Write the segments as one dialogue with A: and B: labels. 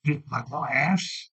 A: Get my glass.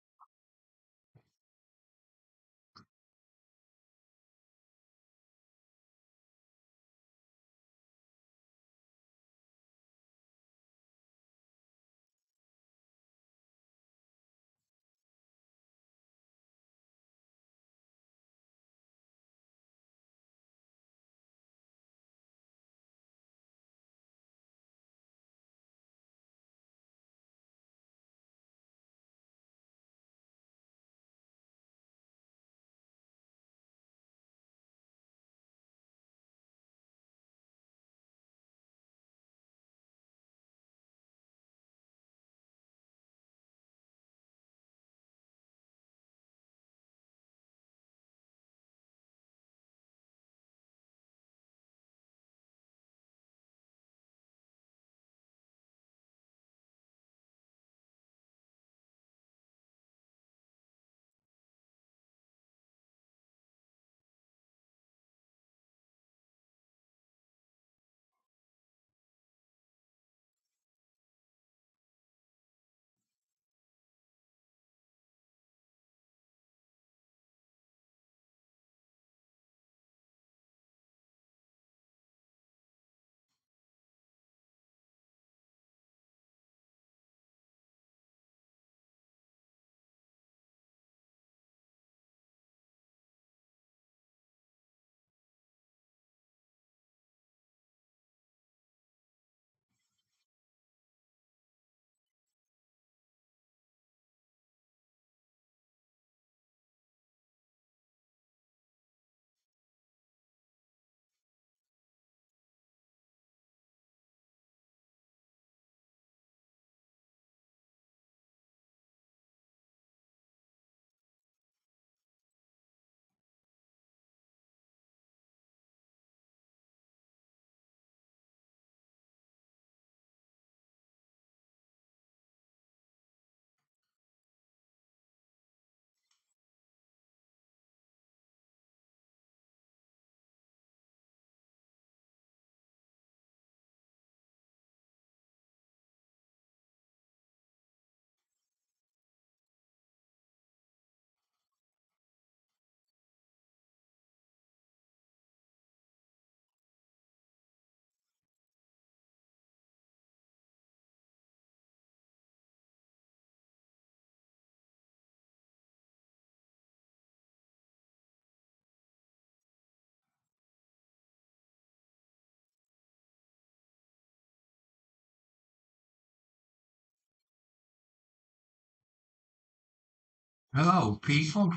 A: Hello, people.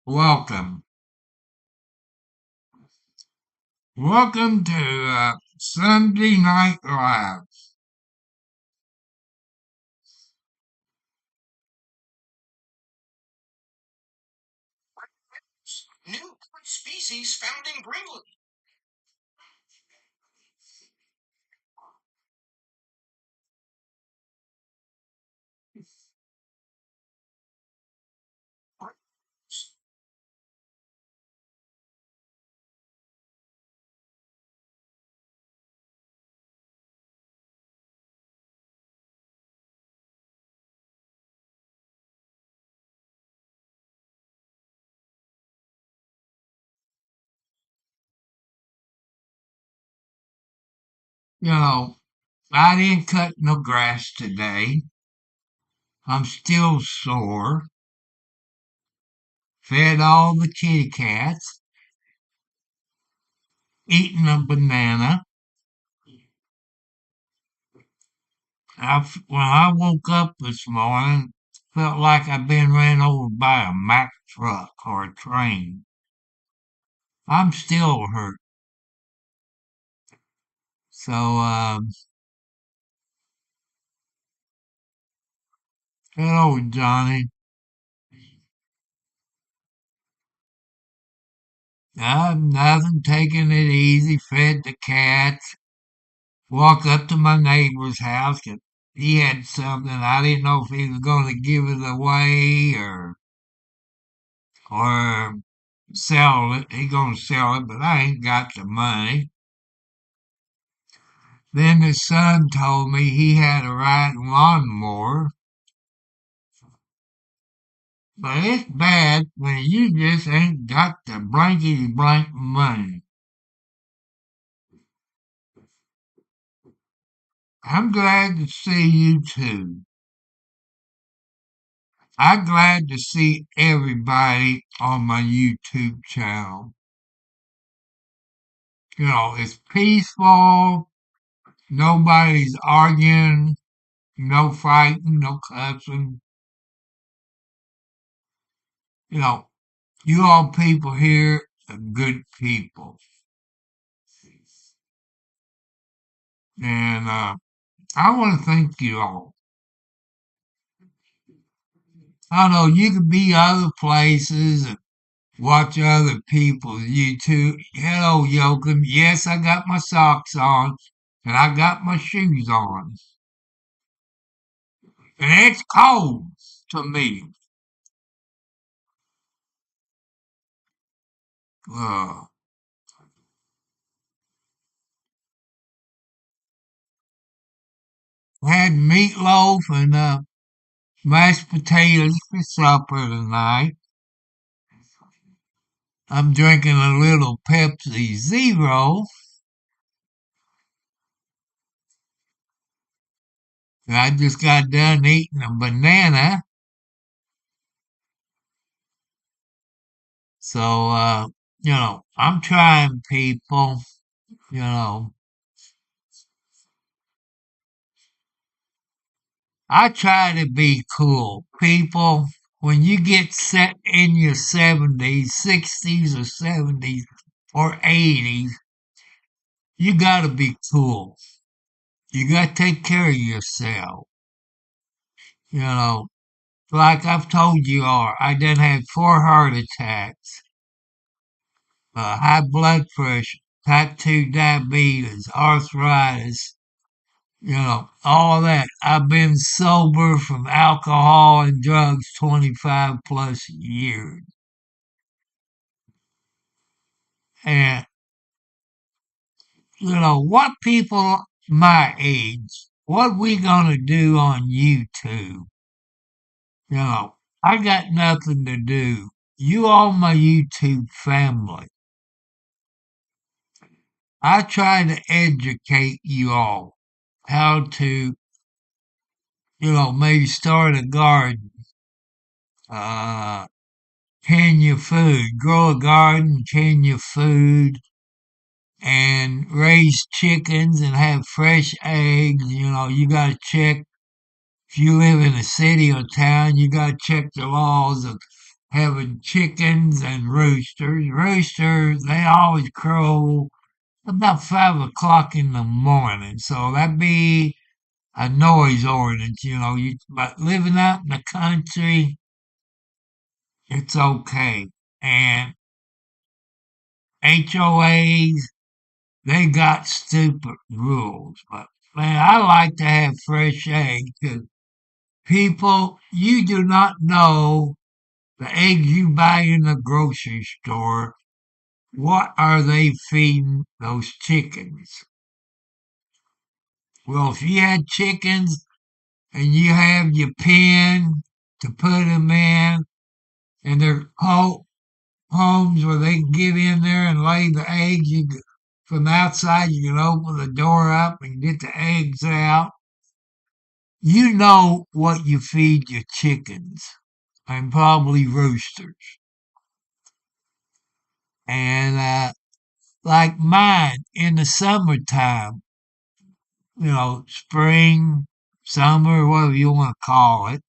A: Welcome. Welcome to Sunday Night Live. New species found in Greenland. You know, I didn't cut no grass today. I'm still sore. Fed all the kitty cats. eating a banana. When I woke up this morning, felt like I'd been ran over by a Mack truck or a train. I'm still hurt. So, hello, Johnny. I've nothing, taking it easy, fed the cats, walked up to my neighbor's house 'cause he had something. I didn't know if he was going to give it away or sell it. He going to sell it, but I ain't got the money. Then his son told me he had a riding lawnmower, but it's bad when you just ain't got the blankety blank money. I'm glad to see you too. I'm glad to see everybody on my YouTube channel. It's peaceful. Nobody's arguing, no fighting, no cussing. You know, you all people here are good people. And I want to thank you all. I know you could be other places and watch other people's YouTube. Hello, Yoakum. Yes, I got my socks on and I got my shoes on. And it's cold to me. Uh, had meatloaf and mashed potatoes for supper tonight. I'm drinking a little Pepsi Zero. I just got done eating a banana. So, I'm trying, people. You know, I try to be cool. People, when you get set in your 70s, 60s, or 70s, or 80s, you gotta be cool. You gotta take care of yourself. You know, like I've told you all, I done had 4 heart attacks, high blood pressure, type 2 diabetes, arthritis, all that. I've been sober from alcohol and drugs 25 plus years. And, what people my age, what we gonna do on YouTube? You know, I got nothing to do. You all my YouTube family. I try to educate you all how to, maybe start a garden, uh, can your food, grow a garden, can your food, and raise chickens and have fresh eggs. You got to check if you live in a city or town, you got to check the laws of having chickens and roosters. Roosters, they always crow about 5 o'clock in the morning. So that'd be a noise ordinance, but living out in the country, it's okay. And HOAs, they got stupid rules. But man, I like to have fresh eggs because people, you do not know the eggs you buy in the grocery store. What are they feeding those chickens? Well, if you had chickens and you have your pen to put them in, and they're homes where they can get in there and lay the eggs, from the outside you can open the door up and get the eggs out. You know what you feed your chickens, and probably roosters. And like mine in the summertime, spring, summer, whatever you want to call it.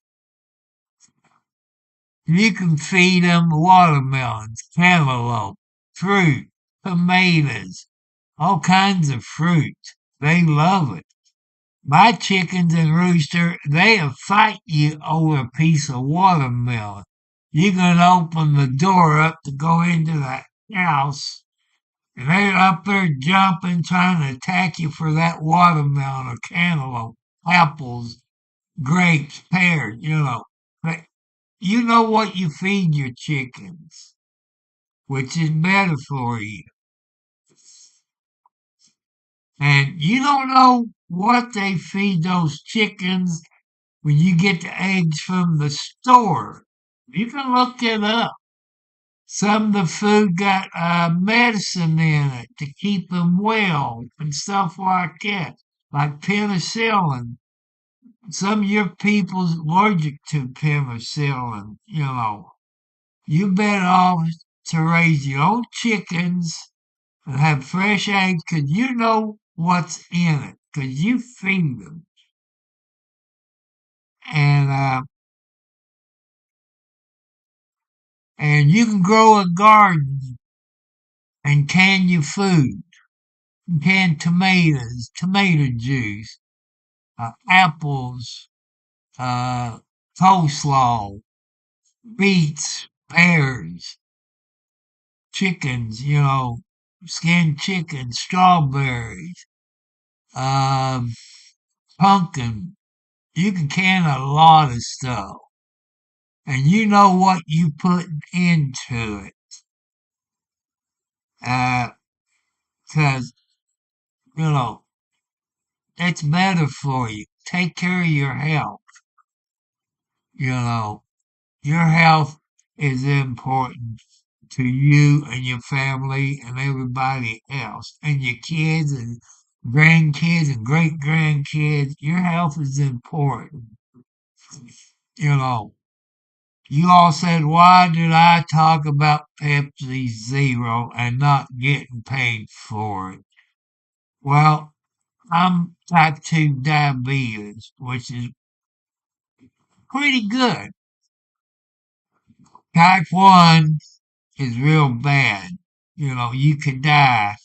A: You can feed them watermelons, cantaloupe, fruit, tomatoes, all kinds of fruit. They love it. My chickens and rooster, they'll fight you over a piece of watermelon. You can open the door up to go into the house, and they're up there jumping, trying to attack you for that watermelon or cantaloupe, apples, grapes, pears. But you know what you feed your chickens, which is better for you. And you don't know what they feed those chickens when you get the eggs from the store. You can look it up. Some of the food got medicine in it to keep them well and stuff like that, like penicillin. Some of your people's allergic to penicillin. You better off to raise your own chickens and have fresh eggs because you know what's in it because you feed them. And and you can grow a garden and can your food, can tomatoes, tomato juice, apples, uh, coleslaw, beets, pears, chickens, skinned chicken, strawberries, um, pumpkin. You can can a lot of stuff, and you know what you put into it, because you know it's better for you. Take care of your health. You know, your health is important to you and your family and everybody else, and your kids and grandkids and great grandkids. Your health is important. You know, you all said, why did I talk about Pepsi Zero and not getting paid for it? Well, I'm type 2 diabetes, which is pretty good. Type 1 is real bad. You could die,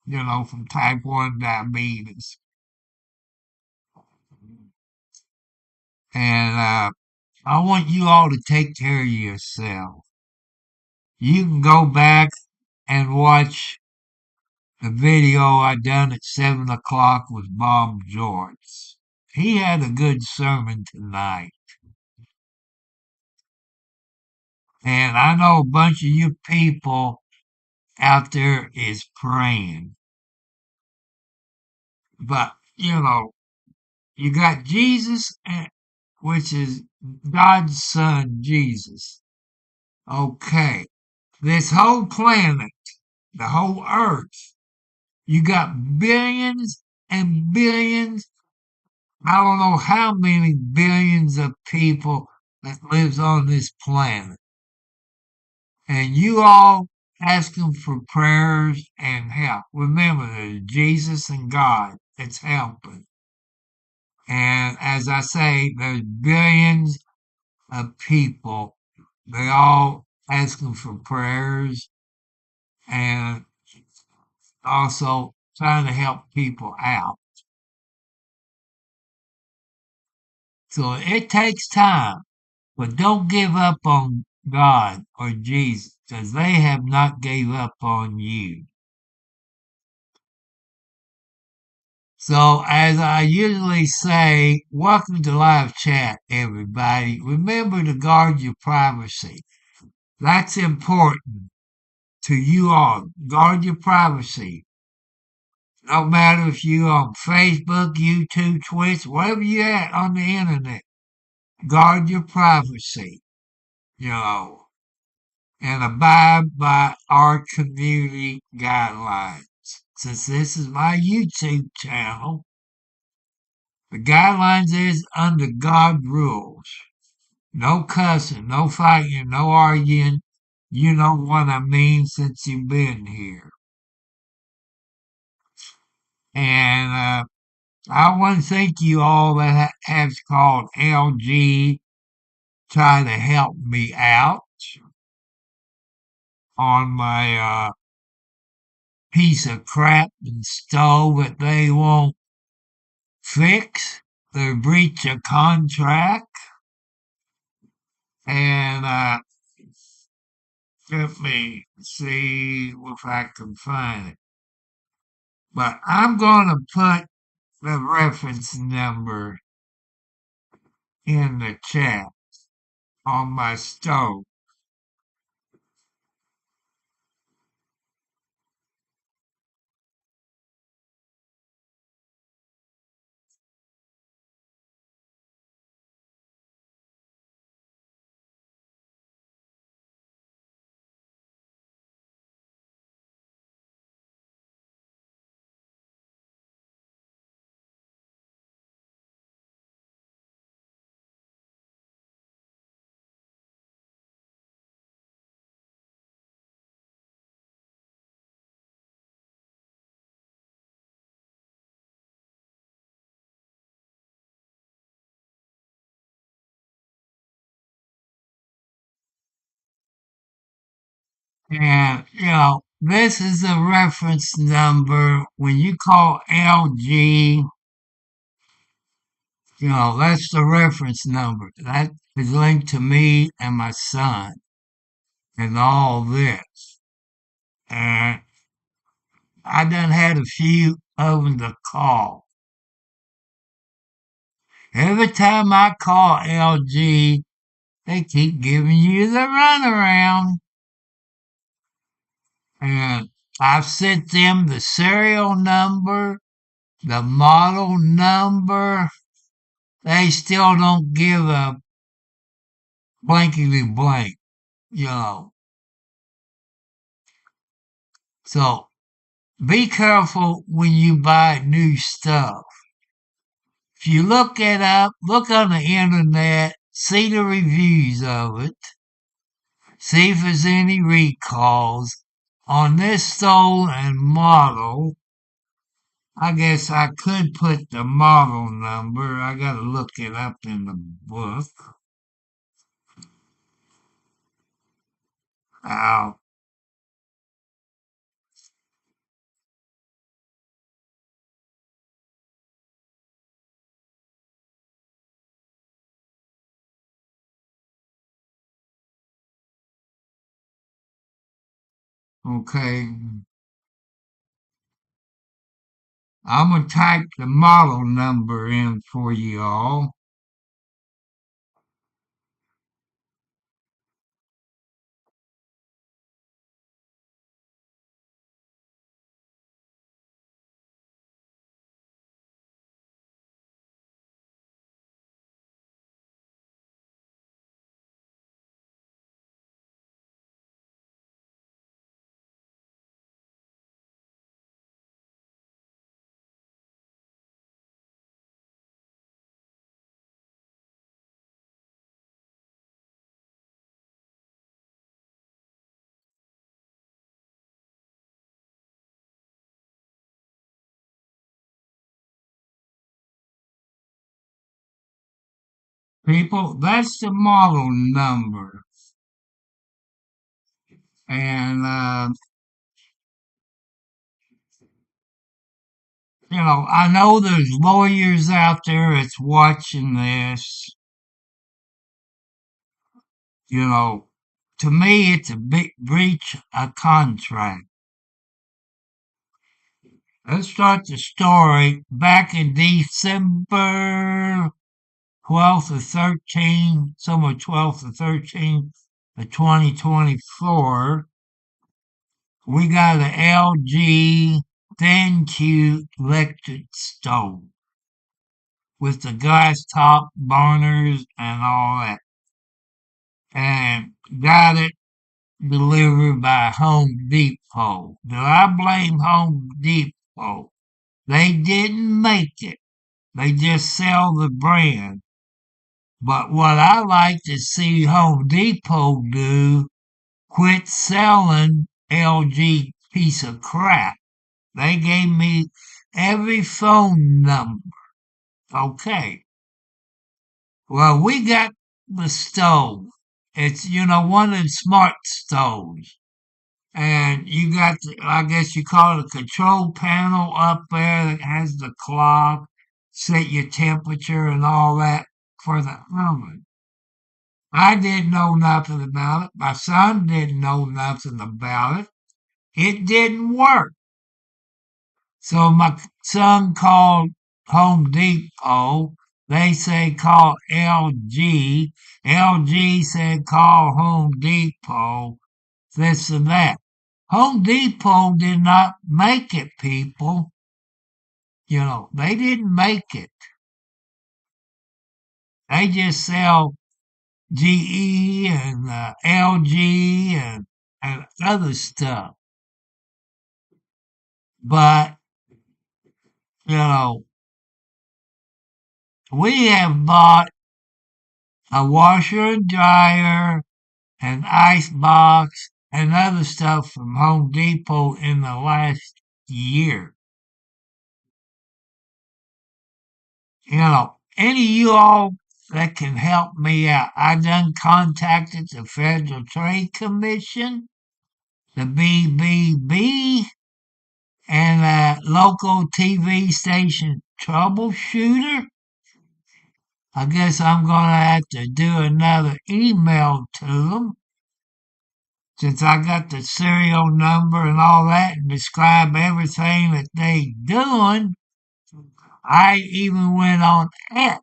A: from type 1 diabetes. And I want you all to take care of yourself. You can go back and watch the video I done at 7 o'clock with Bob George. He had a good sermon tonight. And I know a bunch of you people out there is praying. But, you got Jesus, which is God's son, Jesus. Okay. This whole planet, the whole earth, you got billions and billions, I don't know how many billions of people that lives on this planet. And you all asking for prayers and help. Remember, there's Jesus and God that's helping. And as I say, there's billions of people. They all asking for prayers and also trying to help people out. So it takes time, but don't give up on God or Jesus because they have not gave up on you. So as I usually say, welcome to live chat, everybody. Remember to guard your privacy. That's important to you all. Guard your privacy. No matter if you're on Facebook, YouTube, Twitch, wherever you're at on the internet, guard your privacy, you know, and abide by our community guidelines. Since this is my YouTube channel, the guidelines is under God rules. No cussing, no fighting, no arguing. You know what I mean since you've been here. And I want to thank you all that have called LG, try to help me out on my piece of crap and stove that they won't fix. They breach a contract. And let me see if I can find it. But I'm going to put the reference number in the chat on my stove. And, this is a reference number. When you call LG, that's the reference number. That is linked to me and my son and all this. And I done had a few of them to call. Every time I call LG, they keep giving you the runaround. And I've sent them the serial number, the model number. They still don't give a blankety blank, you know. So be careful when you buy new stuff. If you look it up, look on the internet, see the reviews of it, see if there's any recalls. On this stove and model, I guess I could put the model number. I gotta look it up in the book. Uh, okay, I'm gonna type the model number in for you all. People, that's the model number. And, I know there's lawyers out there that's watching this. You know, to me, it's a big breach of contract. Let's start the story back in December 12th or 13th, somewhere 12th or 13th of 2024. We got an LG ThinQ electric stove with the glass top burners and all that. And got it delivered by Home Depot. Do I blame Home Depot? They didn't make it. They just sell the brand. But what I like to see Home Depot do, quit selling LG piece of crap. They gave me every phone number. Okay. Well, we got the stove. It's, one of them smart stoves. And you got, I guess you call it a control panel up there that has the clock, set your temperature and all that for the oven. I didn't know nothing about it. My son didn't know nothing about it. It didn't work. So my son called Home Depot. They say call LG. LG said call Home Depot. This and that. Home Depot did not make it, people. They didn't make it. They just sell GE and LG and other stuff. But, you know, we have bought a washer and dryer, an ice box, and other stuff from Home Depot in the last year. Any of you all that can help me out. I done contacted the Federal Trade Commission, the BBB, and a local TV station troubleshooter. I guess I'm going to have to do another email to them since I got the serial number and all that and describe everything that they doing. I even went on X,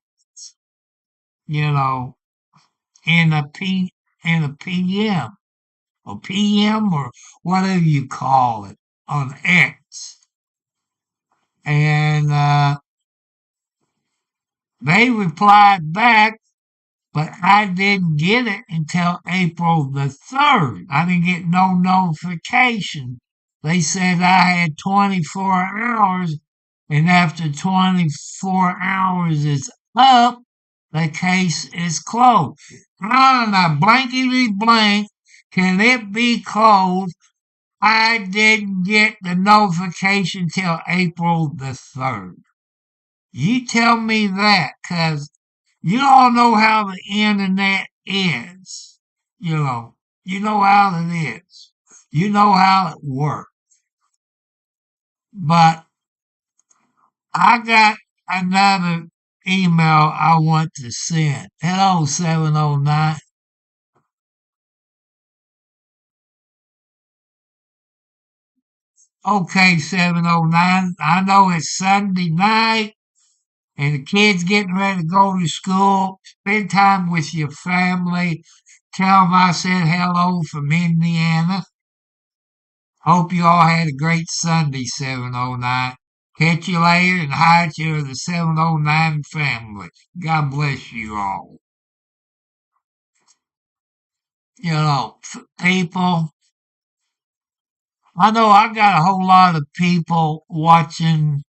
A: you know, in a PM or PM or whatever you call it on X. And they replied back, but I didn't get it until April the 3rd. I didn't get no notification. They said I had 24 hours, and after 24 hours is up, the case is closed. On a blankety blank, can it be closed? I didn't get the notification till April the 3rd. You tell me that, 'cause you all know how the internet is. You know how it is. You know how it works. But I got another email I want to send. Hello, 709. Okay, 709. I know it's Sunday night and the kids getting ready to go to school. Spend time with your family. Tell them I said hello from Indiana. Hope you all had a great Sunday, 709. Catch you later and hi to the 709 family. God bless you all. People, I know I got a whole lot of people watching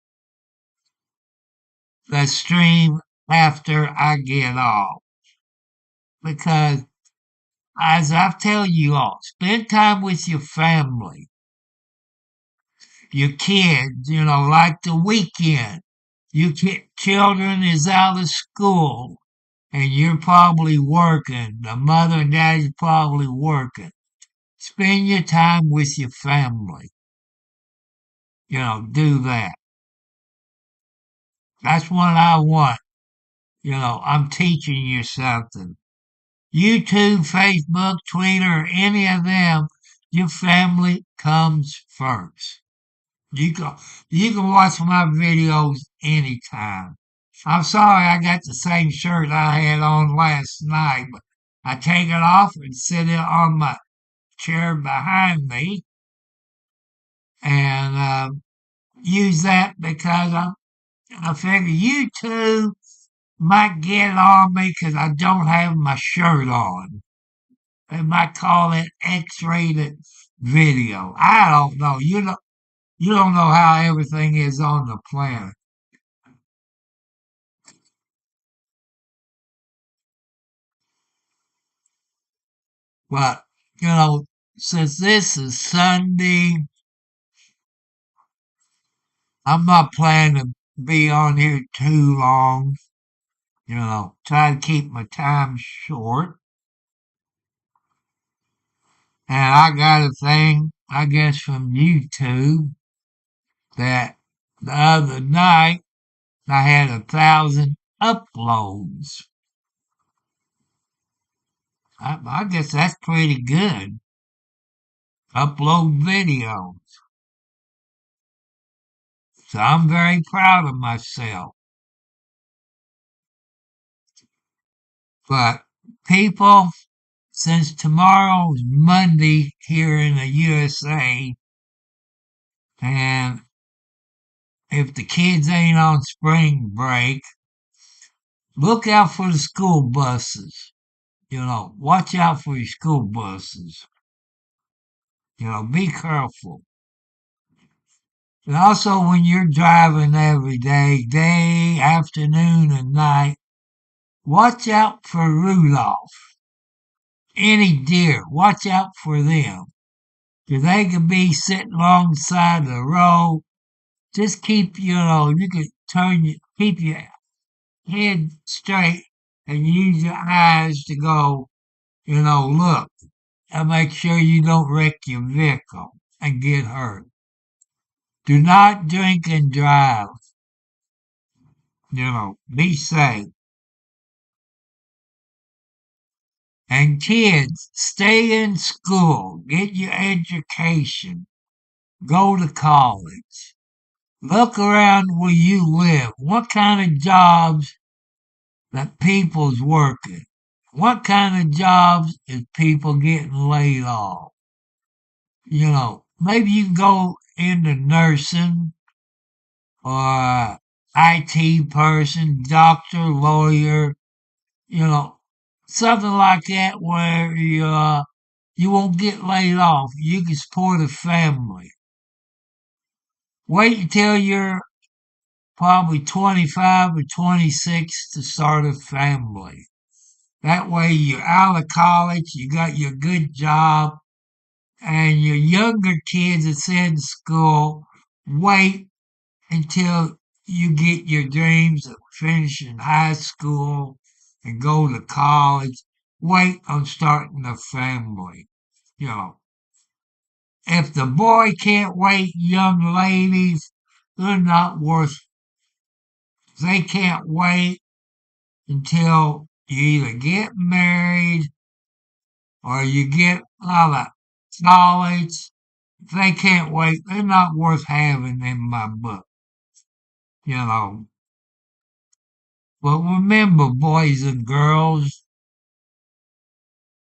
A: the stream after I get off because, as I've tell you all, spend time with your family, your kids, like the weekend. Children is out of school and you're probably working. The mother and daddy's probably working. Spend your time with your family. Do that. That's what I want. I'm teaching you something. YouTube, Facebook, Twitter, any of them, your family comes first. You can you can watch my videos anytime. I'm sorry I got the same shirt I had on last night, but I take it off and sit it on my chair behind me and use that because I figure YouTube might get on me because I don't have my shirt on. They might call it X-rated video. I don't know. You don't know how everything is on the planet. But, you know, since this is Sunday, I'm not planning to be on here too long. Try to keep my time short. And I got a thing, I guess, from YouTube that the other night I had 1,000 uploads. I guess that's pretty good. Upload videos. So I'm very proud of myself. But people, since tomorrow's Monday here in the USA, and if the kids ain't on spring break, look out for the school buses. Watch out for your school buses. Be careful. And also when you're driving every day, day, afternoon, and night, watch out for Rudolph. Any deer, watch out for them. Because they could be sitting alongside the road. Just keep, you can keep your head straight and use your eyes to go, look and make sure you don't wreck your vehicle and get hurt. Do not drink and drive. Be safe. And kids, stay in school. Get your education. Go to college. Look around where you live. What kind of jobs that people's working? What kind of jobs is people getting laid off? Maybe you can go into nursing or IT person, doctor, lawyer, you know, something like that where you won't get laid off. You can support a family. Wait until you're probably 25 or 26 to start a family. That way you're out of college, you got your good job, and your younger kids that's in school, wait until you get your dreams of finishing high school and go to college. Wait on starting a family. You know, if the boy can't wait, young ladies, they're not worth. They can't wait until you either get married or you get out of college. If they can't wait, they're not worth having in my book. You know, but remember, boys and girls,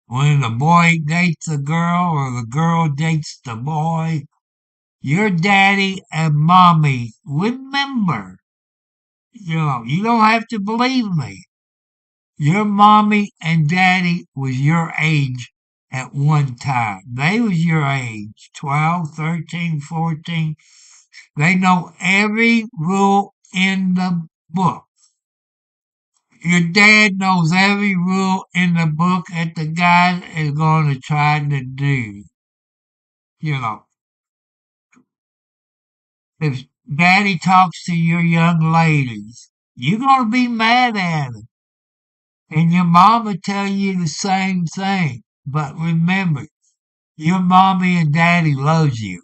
A: when the boy dates a girl or the girl dates the boy, your daddy and mommy, remember, you don't have to believe me. Your mommy and daddy was your age at one time. They was your age, 12, 13, 14. They know every rule in the book. Your dad knows every rule in the book that the guy is going to try to do. You know, if daddy talks to your young ladies, you're going to be mad at him. And your mama tell you the same thing. But remember, your mommy and daddy loves you,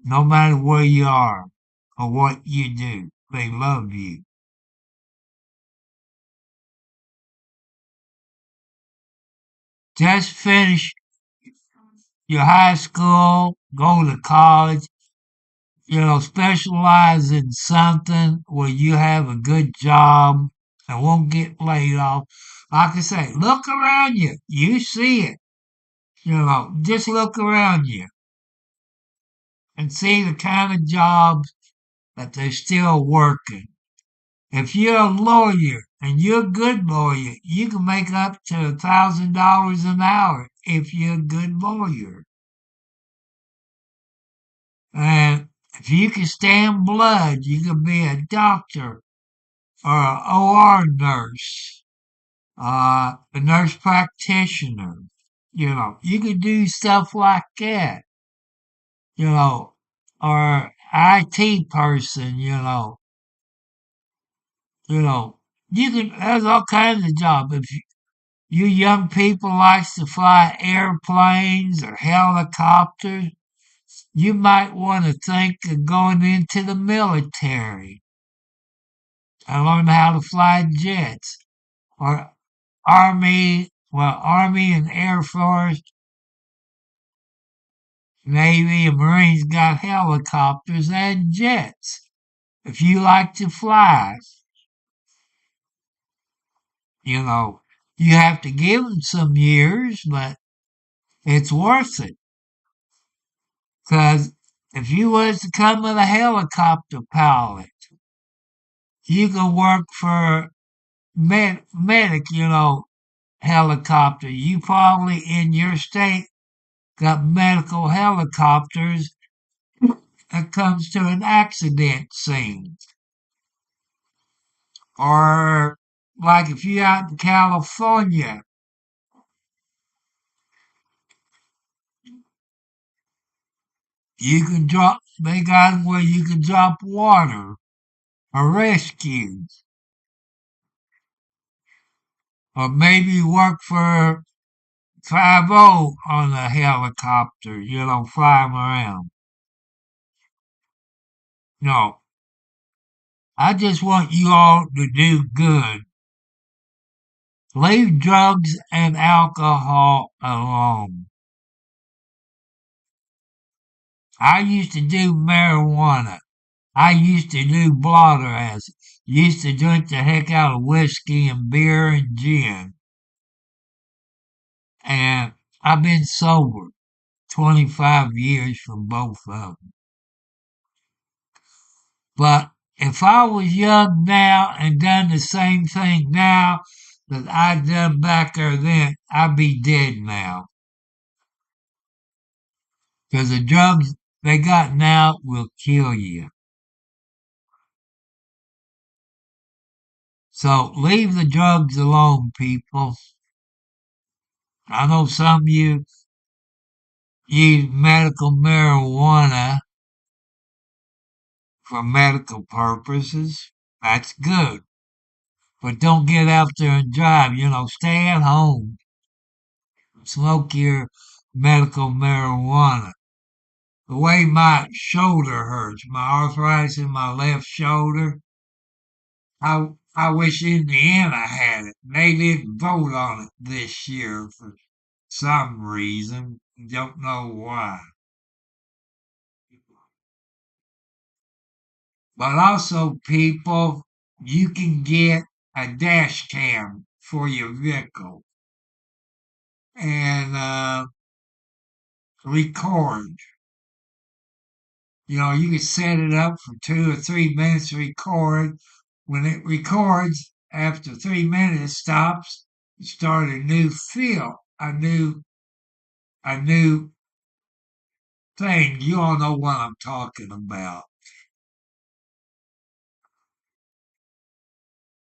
A: no matter where you are or what you do. They love you. Just finish your high school, go to college, specialize in something where you have a good job and won't get laid off. Like I say, look around you. You see it. Just look around you and see the kind of jobs that they're still working. If you're a lawyer and you're a good lawyer, you can make up to $1,000 an hour if you're a good lawyer. And if you can stand blood, you can be a doctor or an OR nurse, a nurse practitioner. You can do stuff like that. You know, or IT person, you know, there's all kinds of jobs. If you young people likes to fly airplanes or helicopters, you might want to think of going into the military and learn how to fly jets or Army and Air Force, Navy and Marines got helicopters and jets. If you like to fly, you know, you have to give them some years, but it's worth it. Because if you was to come with a helicopter pilot, you could work for medic, helicopter. You probably in your state got medical helicopters that comes to an accident scene. Or like if you out in California, you can drop they got 'em where you can drop water or rescue. Or maybe work for 50 on a helicopter, fly 'em around. No, I just want you all to do good. Leave drugs and alcohol alone. I used to do marijuana. I used to do blotter acid. Used to drink the heck out of whiskey and beer and gin. And I've been sober 25 years from both of them. But if I was young now and done the same thing now that I done back there then, I'd be dead now. Because the drugs they got now will kill you. So leave the drugs alone, people. I know some of you use medical marijuana for medical purposes. That's good. But don't get out there and drive. Stay at home. Smoke your medical marijuana. The way my shoulder hurts, my arthritis in my left shoulder, I wish Indiana had it. They didn't vote on it this year for some reason. Don't know why. But also, people, you can get a dash cam for your vehicle and record. You can set it up for 2 or 3 minutes to record. When it records, after 3 minutes, it stops. You start a new field, a new thing. You all know what I'm talking about.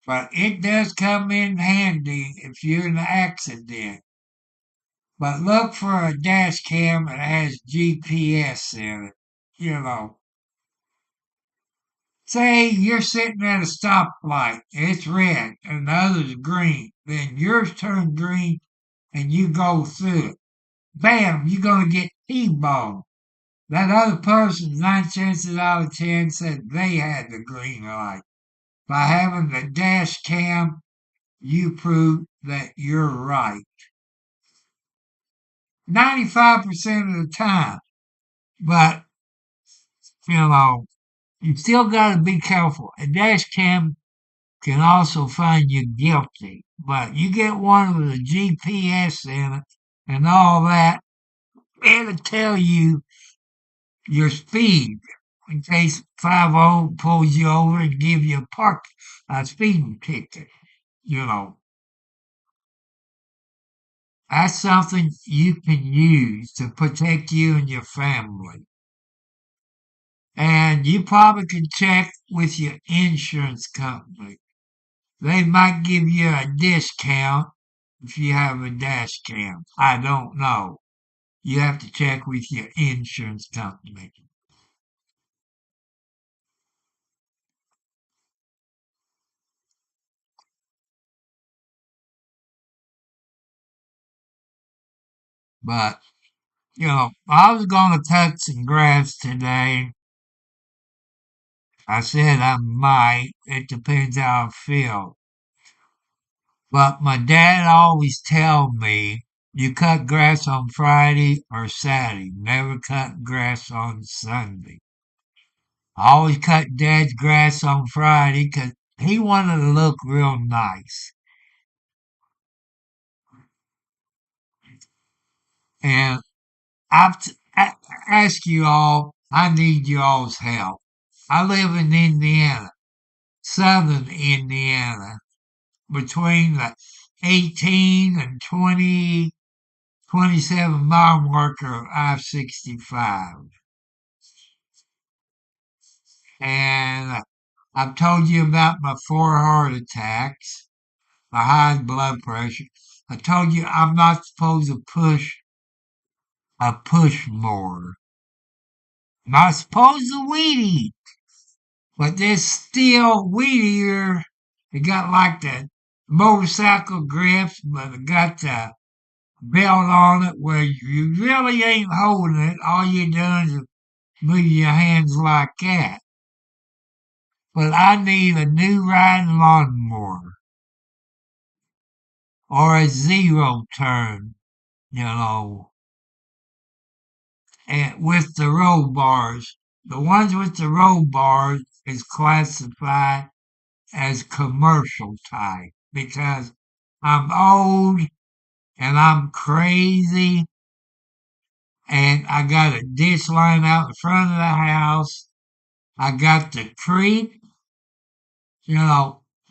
A: But it does come in handy if you're in an accident. But look for a dash cam that has GPS in it. You know, say you're sitting at a stoplight, it's red, and the other's green. Then yours turns green and you go through it. Bam, you're going to get T-boned. That other person, 9 chances out of 10, said they had the green light. By having the dash cam, you prove that you're right. 95% of the time. But, you know, you still got to be careful. A dash cam can also find you guilty. But you get one with a GPS in it and all that, it'll tell you your speed in case 50 pulls you over and give you a speeding ticket. You know, that's something you can use to protect you and your family. And you probably can check with your insurance company. They might give you a discount if you have a dash cam. I don't know. You have to check with your insurance company. But, I was going to cut some grass today. I said I might. It depends how I feel. But my dad always tell me, you cut grass on Friday or Saturday. Never cut grass on Sunday. I always cut Dad's grass on Friday 'cause he wanted to look real nice. And ask you all, I need you all's help. I live in Indiana, southern Indiana, between the 18 and 27 mile marker of I-65. And I've told you about my 4 heart attacks, my high blood pressure. I told you I'm not supposed to push. I push more. Not supposed to weed eat. But this steel weed eater, it got like the motorcycle grips, but it got the belt on it where you really ain't holding it. All you're doing is move your hands like that. But I need a new riding lawnmower or a zero turn, you know, and with the roll bars. The ones with the roll bars is classified as commercial type because I'm old and I'm crazy and I got a ditch line out in front of the house. I got the creek,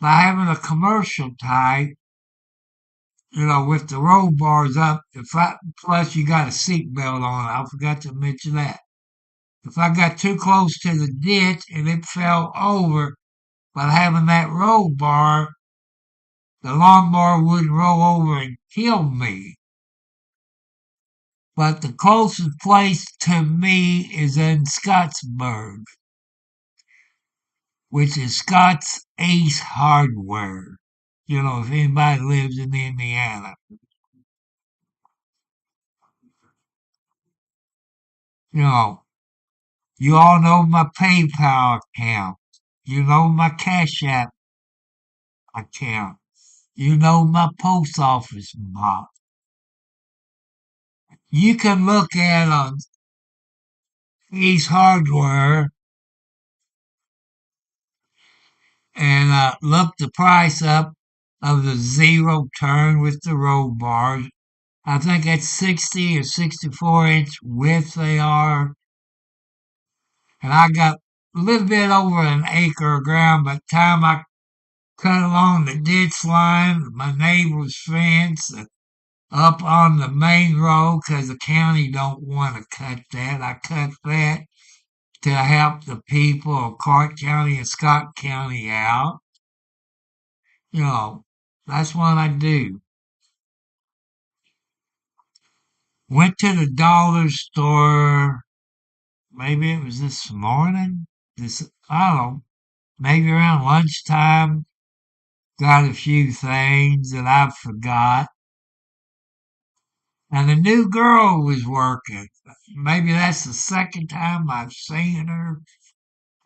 A: by having a commercial type, with the roll bars up. Plus you got a seat belt on. I forgot to mention that. If I got too close to the ditch and it fell over by having that roll bar, the lawnmower wouldn't roll over and kill me. But the closest place to me is in Scottsburg, which is Scott's Ace Hardware. If anybody lives in Indiana. You know, you all know my PayPal account. You know my Cash App account. You know my post office box. You can look at on Ace Hardware and look the price up of the zero turn with the roll bars. I think it's 60 or 64-inch width they are. And I got a little bit over an acre of ground by the time I cut along the ditch line, my neighbor's fence, up on the main road because the county don't want to cut that. I cut that to help the people of Clark County and Scott County out. You know, that's what I do. Went to the dollar store. Maybe it was this morning. I don't know. Maybe around lunchtime. Got a few things that I forgot. And the new girl was working. Maybe that's the second time I've seen her.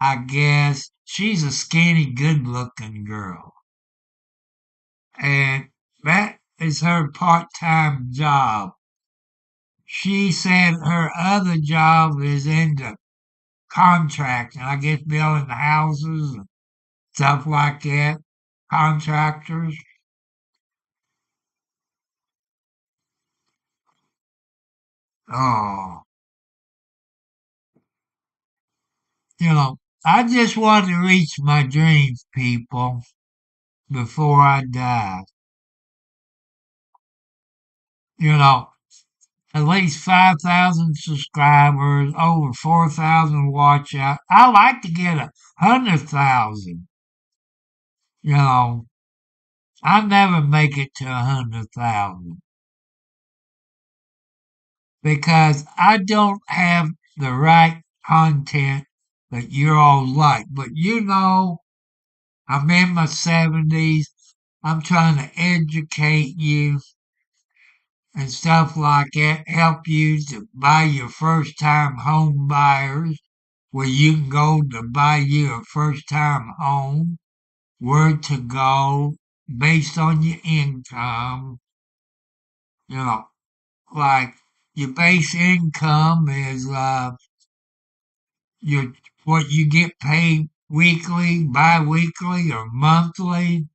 A: I guess she's a skinny, good looking girl. And that is her part time job. She said her other job is in the contract, and I guess building the houses and stuff like that. Contractors. Oh, I just want to reach my dreams, people, before I die. You know, at least 5,000 subscribers, over 4,000 watch out. I like to get 100,000. You know, I never make it to 100,000 because I don't have the right content that you all like. But I'm in my 70s. I'm trying to educate you and stuff like that help you to buy your first time home buyers, where you can go to buy you a first time home, where to go based on your income. You know, like your base income is your what you get paid weekly, bi-weekly, or monthly,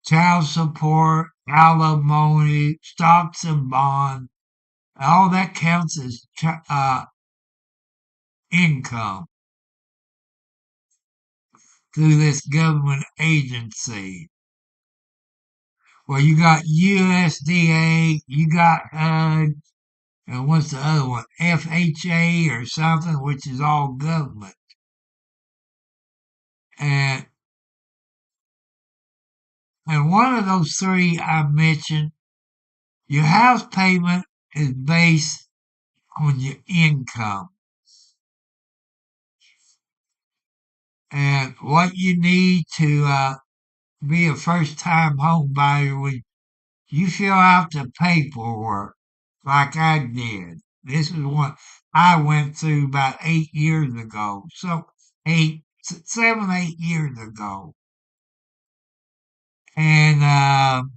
A: child support, alimony, stocks and bonds, all that counts as income through this government agency. Well, you got USDA, you got and what's the other one? FHA or something, which is all government. And and one of those three I mentioned, your house payment is based on your income. And what you need to be a first time home buyer when you fill out the paperwork like I did. This is what I went through about 8 years ago. So 7, 8 years ago. And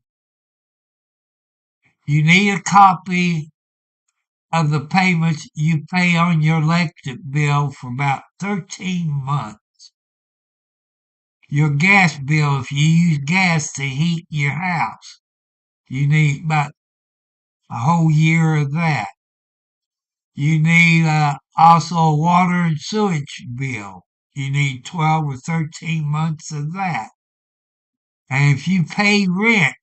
A: you need a copy of the payments you pay on your electric bill for about 13 months. Your gas bill, if you use gas to heat your house, you need about a whole year of that. You need also a water and sewage bill. You need 12 or 13 months of that. And if you pay rent,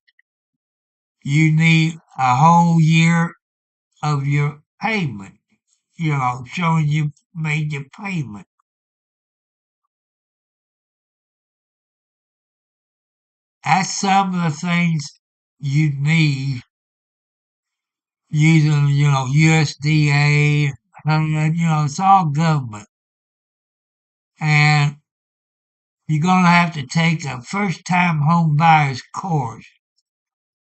A: you need a whole year of your payment, showing you made your payment. That's some of the things you need using, USDA, it's all government. And you're going to have to take a first time home buyer's course.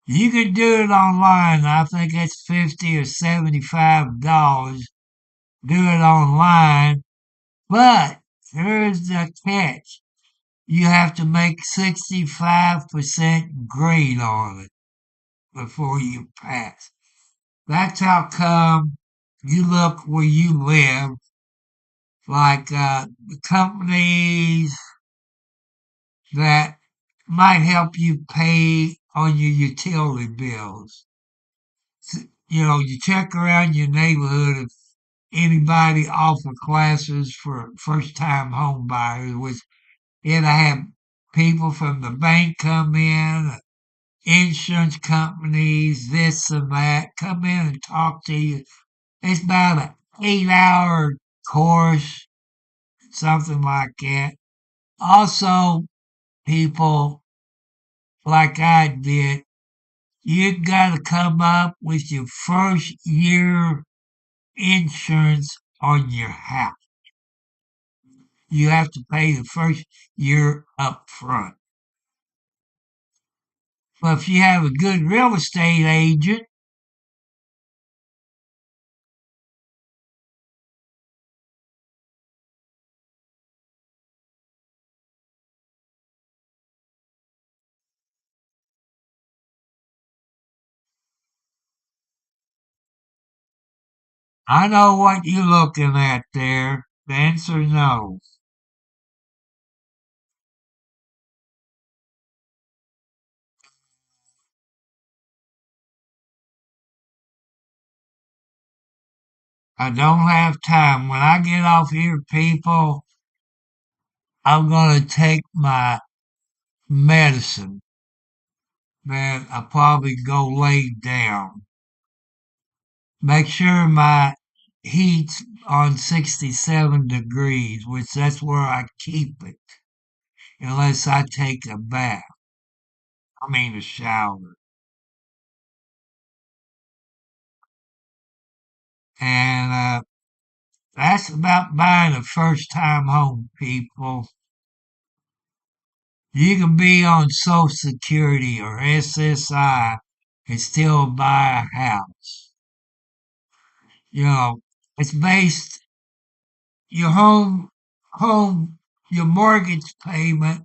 A: You can do it online. I think it's 50 or $75. Do it online. But here's the catch. You have to make 65% grade on it before you pass. That's how come you look where you live, like the companies that might help you pay on your utility bills. You check around your neighborhood if anybody offer classes for first time home buyers, which it'll have people from the bank come in, insurance companies, this and that, come in and talk to you. It's about an 8 hour course, something like that. Also, people like I did, you got to come up with your first year insurance on your house. You have to pay the first year up front. But if you have a good real estate agent, I know what you're looking at there. The answer is no. I don't have time. When I get off here, people, I'm going to take my medicine. Then I'll probably go lay down. Make sure my heat's on 67 degrees, which that's where I keep it, unless I take a bath. I mean a shower. And that's about buying a first time home, people. You can be on Social Security or SSI and still buy a house. You know, it's based your home your mortgage payment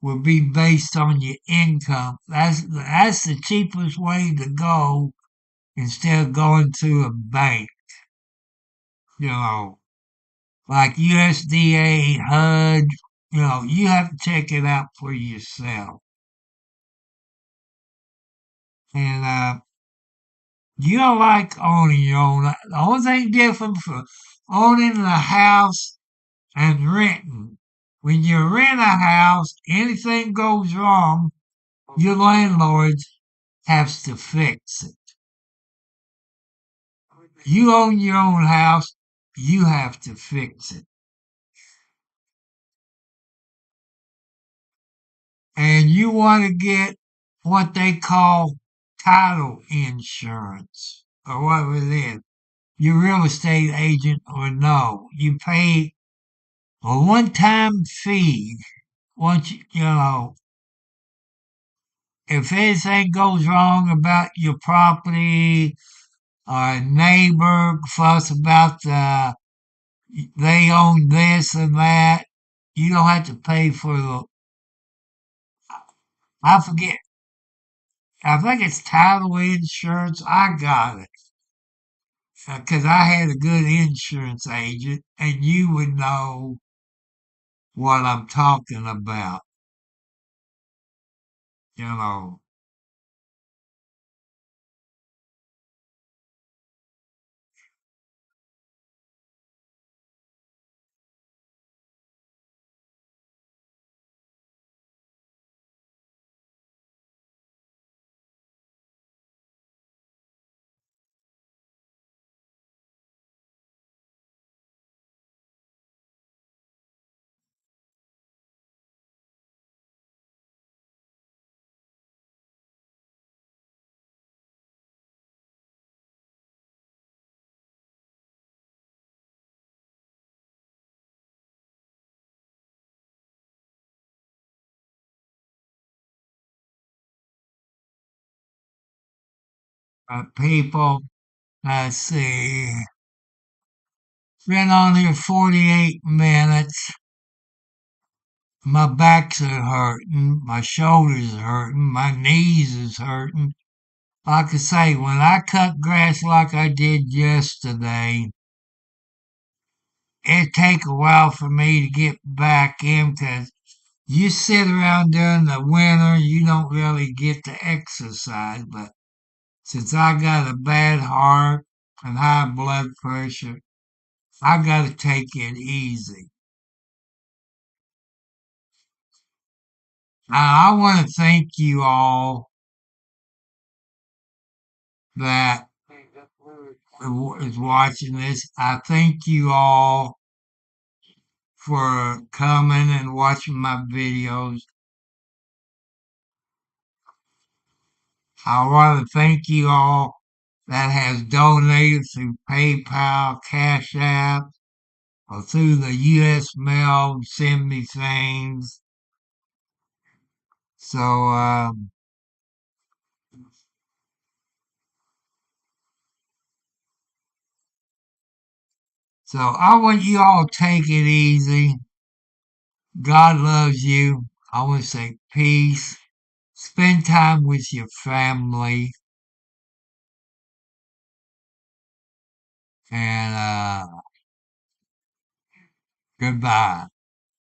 A: will be based on your income. That's the cheapest way to go instead of going to a bank. You know, like USDA, HUD. You know, you have to check it out for yourself. And you don't like owning your own. The only thing different for owning a house and renting. When you rent a house, anything goes wrong, your landlord has to fix it. You own your own house, you have to fix it. And you want to get what they call title insurance or whatever it is. Your real estate agent or no. You pay a one time fee once you know if anything goes wrong about your property or a neighbor fuss about they own this and that, you don't have to pay for the I forget. I think it's title insurance. I got it because I had a good insurance agent, and you would know what I'm talking about. You know, people. Let's see. Been on here 48 minutes. My backs are hurting. My shoulders are hurting. My knees is hurting. Like I say, when I cut grass like I did yesterday, it take a while for me to get back in because you sit around during the winter, you don't really get to exercise. But since I got a bad heart and high blood pressure, I got to take it easy. Now, I want to thank you all that is watching this. I thank you all for coming and watching my videos. I want to thank you all that has donated through PayPal, Cash App, or through the U.S. mail, send me things. So, so I want you all to take it easy. God loves you. I want to say peace. Spend time with your family, and goodbye.